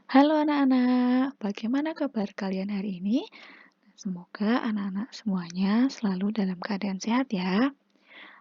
Halo anak-anak, bagaimana kabar kalian hari ini? Semoga anak-anak semuanya selalu dalam keadaan sehat ya.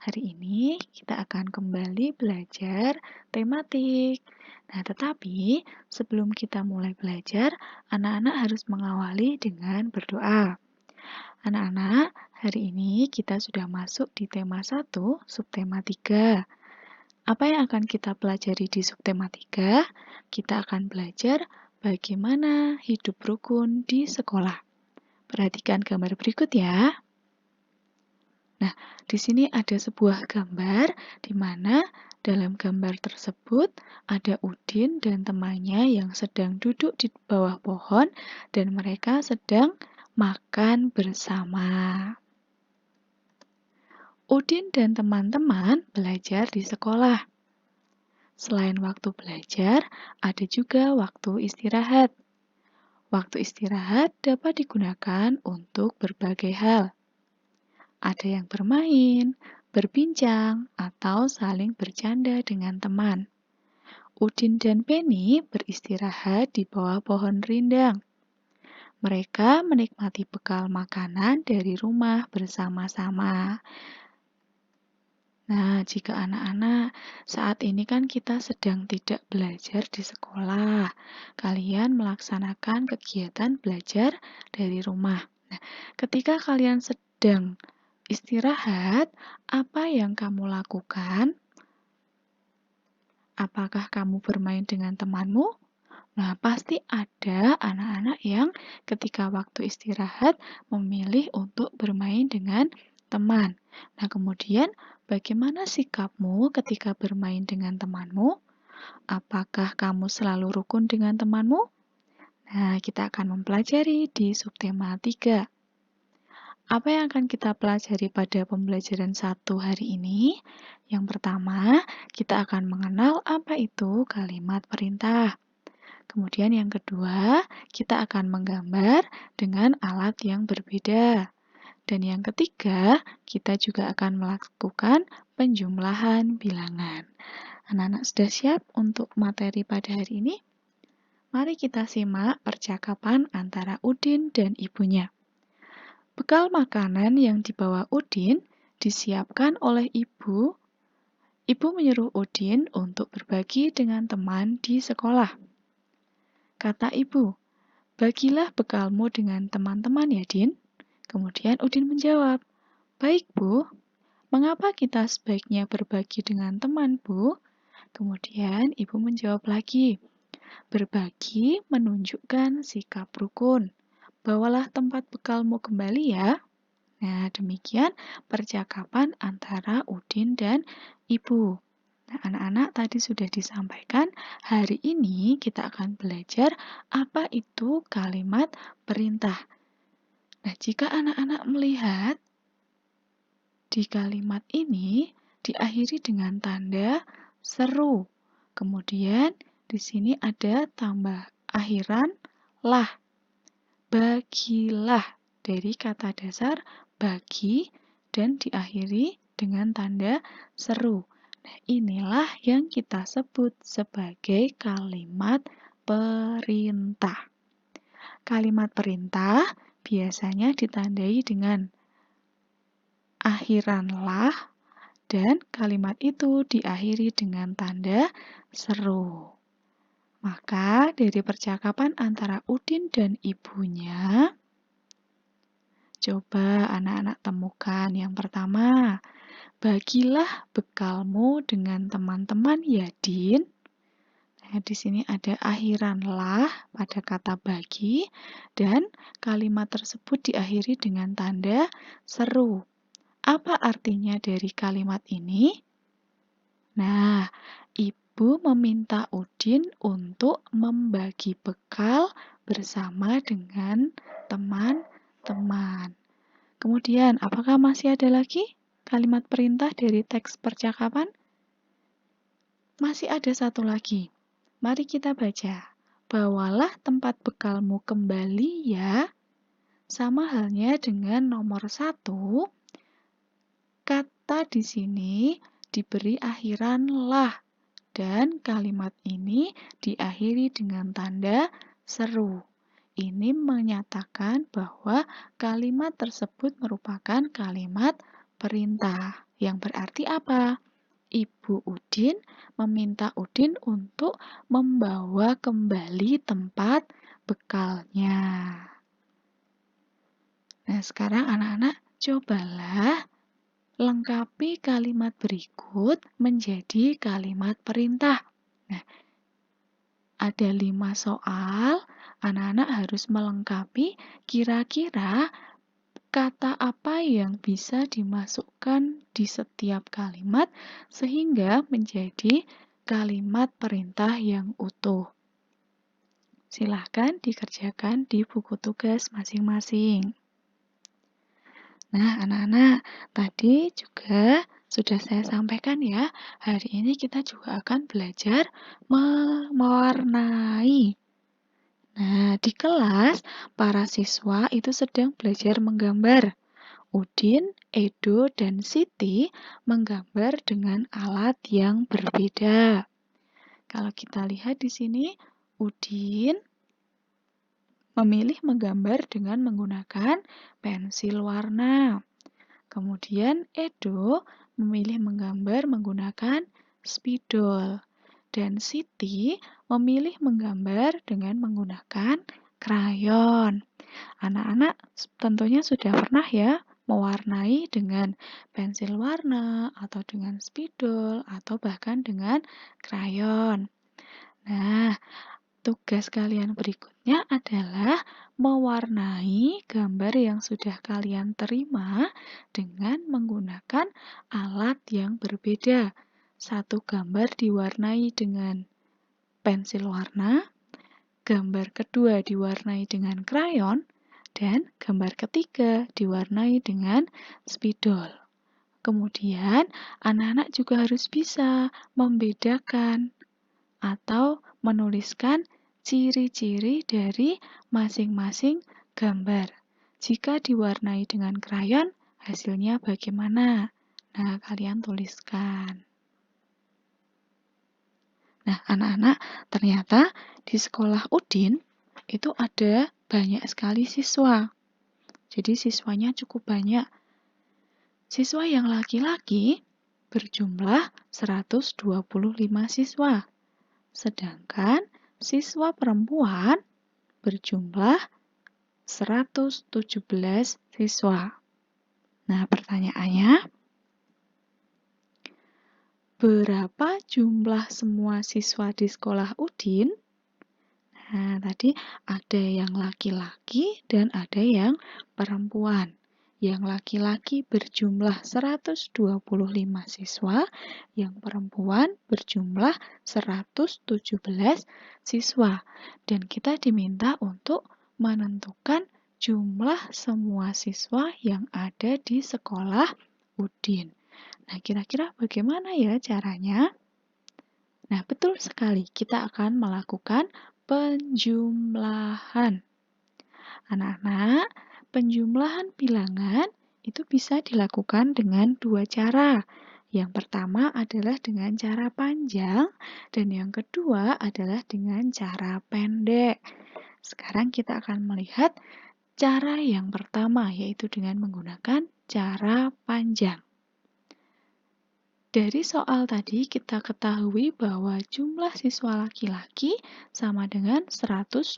Hari ini kita akan kembali belajar tematik. Nah, tetapi sebelum kita mulai belajar, anak-anak harus mengawali dengan berdoa. Anak-anak, hari ini kita sudah masuk di tema 1, subtema 3. Apa yang akan kita pelajari di subtema 3? Kita akan belajar bagaimana hidup rukun di sekolah. Perhatikan gambar berikut ya. Nah, di sini ada sebuah gambar di mana dalam gambar tersebut ada Udin dan temannya yang sedang duduk di bawah pohon dan mereka sedang makan bersama. Udin dan teman-teman belajar di sekolah. Selain waktu belajar, ada juga waktu istirahat. Waktu istirahat dapat digunakan untuk berbagai hal. Ada yang bermain, berbincang, atau saling bercanda dengan teman. Udin dan Penny beristirahat di bawah pohon rindang. Mereka menikmati bekal makanan dari rumah bersama-sama. Nah, jika anak-anak saat ini kan kita sedang tidak belajar di sekolah, kalian melaksanakan kegiatan belajar dari rumah. Nah, ketika kalian sedang istirahat, apa yang kamu lakukan? Apakah kamu bermain dengan temanmu? Nah, pasti ada anak-anak yang ketika waktu istirahat memilih untuk bermain dengan teman. Nah, kemudian bagaimana sikapmu ketika bermain dengan temanmu? Apakah kamu selalu rukun dengan temanmu? Nah, kita akan mempelajari di subtema 3. Apa yang akan kita pelajari pada pembelajaran 1 hari ini? Yang pertama, kita akan mengenal apa itu kalimat perintah. Kemudian yang kedua, kita akan menggambar dengan alat yang berbeda. Dan yang ketiga, kita juga akan melakukan penjumlahan bilangan. Anak-anak sudah siap untuk materi pada hari ini? Mari kita simak percakapan antara Udin dan ibunya. Bekal makanan yang dibawa Udin disiapkan oleh ibu. Ibu menyuruh Udin untuk berbagi dengan teman di sekolah. Kata ibu, "Bagilah bekalmu dengan teman-teman ya, Din." Kemudian Udin menjawab, "Baik, Bu. Mengapa kita sebaiknya berbagi dengan teman, Bu?" Kemudian ibu menjawab lagi, "Berbagi menunjukkan sikap rukun. Bawalah tempat bekalmu kembali ya." Nah, demikian percakapan antara Udin dan ibu. Nah, anak-anak tadi sudah disampaikan, hari ini kita akan belajar apa itu kalimat perintah. Nah, jika anak-anak melihat di kalimat ini diakhiri dengan tanda seru. Kemudian di sini ada tambah akhiran lah. Bagilah dari kata dasar bagi dan diakhiri dengan tanda seru. Nah, inilah yang kita sebut sebagai kalimat perintah. Kalimat perintah biasanya ditandai dengan akhiran lah dan kalimat itu diakhiri dengan tanda seru. Maka dari percakapan antara Udin dan ibunya, coba anak-anak temukan yang pertama, bagilah bekalmu dengan teman-teman ya, Din. Nah, di sini ada akhiran lah pada kata bagi dan kalimat tersebut diakhiri dengan tanda seru. Apa artinya dari kalimat ini? Nah, ibu meminta Udin untuk membagi bekal bersama dengan teman-teman. Kemudian, apakah masih ada lagi kalimat perintah dari teks percakapan? Masih ada satu lagi. Mari kita baca. Bawalah tempat bekalmu kembali ya. Sama halnya dengan nomor 1, kata di sini diberi akhiran lah Dan kalimat ini diakhiri dengan tanda seru. Ini menyatakan bahwa kalimat tersebut merupakan kalimat perintah. Yang berarti apa? Ibu Udin meminta Udin untuk membawa kembali tempat bekalnya. Nah, sekarang anak-anak cobalah lengkapi kalimat berikut menjadi kalimat perintah. Nah, ada 5 soal, anak-anak harus melengkapi kira-kira kata apa yang bisa dimasukkan di setiap kalimat sehingga menjadi kalimat perintah yang utuh. Silahkan dikerjakan di buku tugas masing-masing. Nah, anak-anak, tadi juga sudah saya sampaikan ya, hari ini kita juga akan belajar mewarnai. Nah, di kelas, para siswa itu sedang belajar menggambar. Udin, Edo, dan Siti menggambar dengan alat yang berbeda. Kalau kita lihat di sini, Udin memilih menggambar dengan menggunakan pensil warna. Kemudian Edo memilih menggambar menggunakan spidol. Dan Siti memilih menggambar dengan menggunakan krayon. Anak-anak tentunya sudah pernah ya mewarnai dengan pensil warna atau dengan spidol atau bahkan dengan krayon. Nah, tugas kalian berikutnya adalah mewarnai gambar yang sudah kalian terima dengan menggunakan alat yang berbeda. Satu gambar diwarnai dengan pensil warna, gambar kedua diwarnai dengan krayon, dan gambar ketiga diwarnai dengan spidol. Kemudian, anak-anak juga harus bisa membedakan atau menuliskan ciri-ciri dari masing-masing gambar. Jika diwarnai dengan krayon, hasilnya bagaimana? Nah, kalian tuliskan. Nah, anak-anak, ternyata di sekolah Udin itu ada banyak sekali siswa. Jadi siswanya cukup banyak. Siswa yang laki-laki berjumlah 125 siswa. Sedangkan siswa perempuan berjumlah 117 siswa. Nah, pertanyaannya, berapa jumlah semua siswa di sekolah Udin? Nah, tadi ada yang laki-laki dan ada yang perempuan. Yang laki-laki berjumlah 125 siswa, yang perempuan berjumlah 117 siswa. Dan kita diminta untuk menentukan jumlah semua siswa yang ada di sekolah Udin. Nah, kira-kira bagaimana ya caranya? Nah, betul sekali, kita akan melakukan penjumlahan. Anak-anak, penjumlahan bilangan itu bisa dilakukan dengan dua cara. Yang pertama adalah dengan cara panjang, dan yang kedua adalah dengan cara pendek. Sekarang kita akan melihat cara yang pertama, yaitu dengan menggunakan cara panjang. Dari soal tadi kita ketahui bahwa jumlah siswa laki-laki sama dengan 125.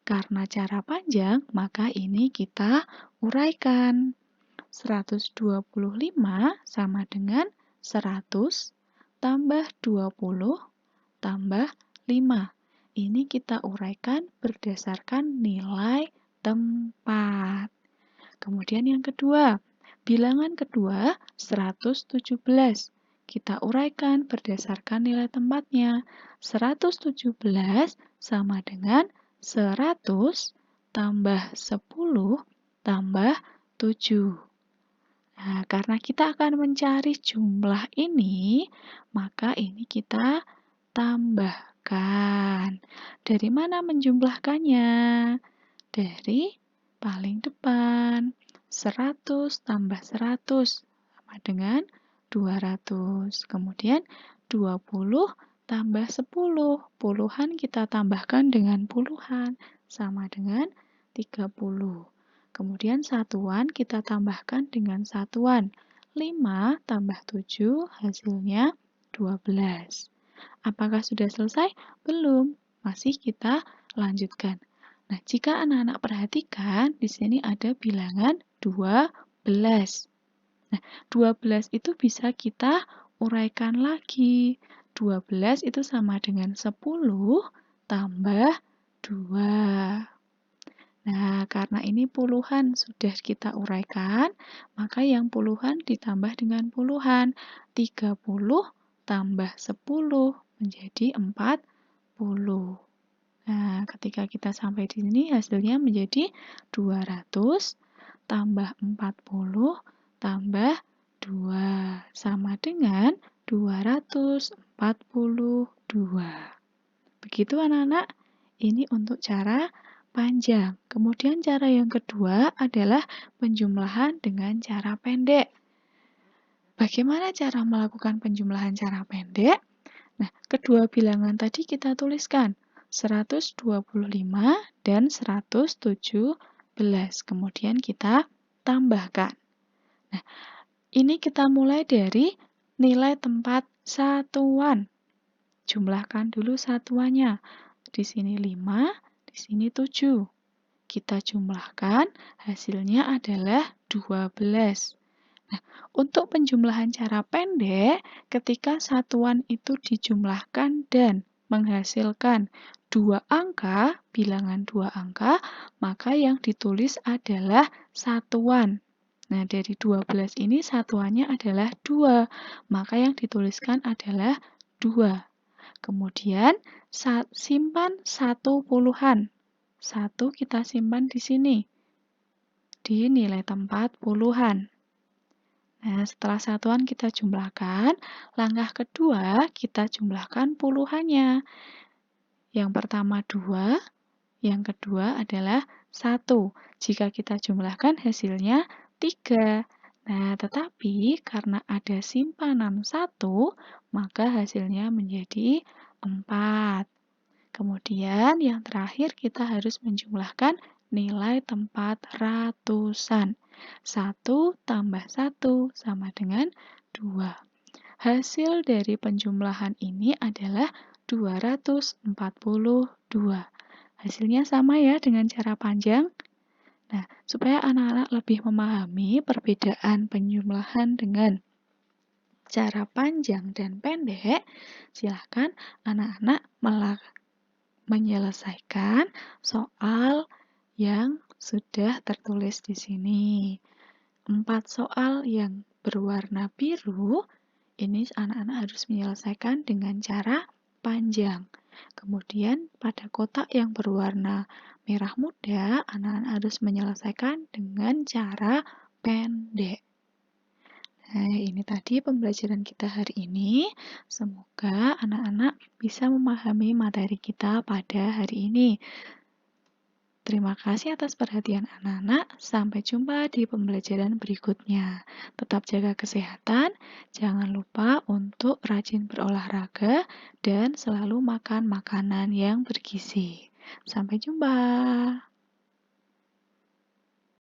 Karena cara panjang, maka ini kita uraikan. 125 sama dengan 100 tambah 20 tambah 5. Ini kita uraikan berdasarkan nilai tempat. Kemudian yang kedua, bilangan kedua 117. Kita uraikan berdasarkan nilai tempatnya. 117 sama dengan 100 tambah 10 tambah 7. Nah, karena kita akan mencari jumlah ini, maka ini kita tambahkan. Dari mana menjumlahkannya? Dari paling depan. 100 tambah 100 sama dengan 200. Kemudian 20 tambah 10. Puluhan kita tambahkan dengan puluhan, sama dengan 30. Kemudian satuan kita tambahkan dengan satuan. 5 tambah 7 hasilnya 12. Apakah sudah selesai? Belum. Masih kita lanjutkan. Nah, jika anak-anak perhatikan, di sini ada bilangan 12. Nah, 12 itu bisa kita uraikan lagi. 12 itu sama dengan 10 tambah 2. Nah, karena ini puluhan sudah kita uraikan, maka yang puluhan ditambah dengan puluhan. 30 tambah 10 menjadi 40. Nah, ketika kita sampai di sini hasilnya menjadi 200 tambah 40 tambah 2 sama dengan 242. Begitu anak-anak, ini untuk cara panjang. Kemudian cara yang kedua adalah penjumlahan dengan cara pendek. Bagaimana cara melakukan penjumlahan cara pendek? Nah, kedua bilangan tadi kita tuliskan 125 dan 117. Kemudian kita tambahkan. Nah, ini kita mulai dari nilai tempat satuan. Jumlahkan dulu satuannya. Di sini 5, di sini 7. Kita jumlahkan, hasilnya adalah 12. Nah, untuk penjumlahan cara pendek, ketika satuan itu dijumlahkan dan menghasilkan 2 angka, bilangan 2 angka, maka yang ditulis adalah satuan. Nah, dari 12 ini satuannya adalah 2, maka yang dituliskan adalah 2. Kemudian simpan 1 puluhan. 1 kita simpan di sini, di nilai tempat puluhan. Nah, setelah satuan kita jumlahkan, langkah kedua kita jumlahkan puluhannya. Yang pertama 2, yang kedua adalah 1. Jika kita jumlahkan hasilnya 3. Nah, tetapi karena ada simpanan 1, maka hasilnya menjadi 4. Kemudian yang terakhir kita harus menjumlahkan nilai tempat ratusan. 1 tambah 1 sama dengan 2. Hasil dari penjumlahan ini adalah 242. Hasilnya sama ya dengan cara panjang. Nah, supaya anak-anak lebih memahami perbedaan penjumlahan dengan cara panjang dan pendek, silakan anak-anak menyelesaikan soal yang sudah tertulis di sini. 4 soal yang berwarna biru, ini anak-anak harus menyelesaikan dengan cara panjang. Kemudian pada kotak yang berwarna merah muda, anak-anak harus menyelesaikan dengan cara pendek. Nah, ini tadi pembelajaran kita hari ini. Semoga anak-anak bisa memahami materi kita pada hari ini. Terima kasih atas perhatian anak-anak. Sampai jumpa di pembelajaran berikutnya. Tetap jaga kesehatan, jangan lupa untuk rajin berolahraga, dan selalu makan makanan yang bergizi. Sampai jumpa.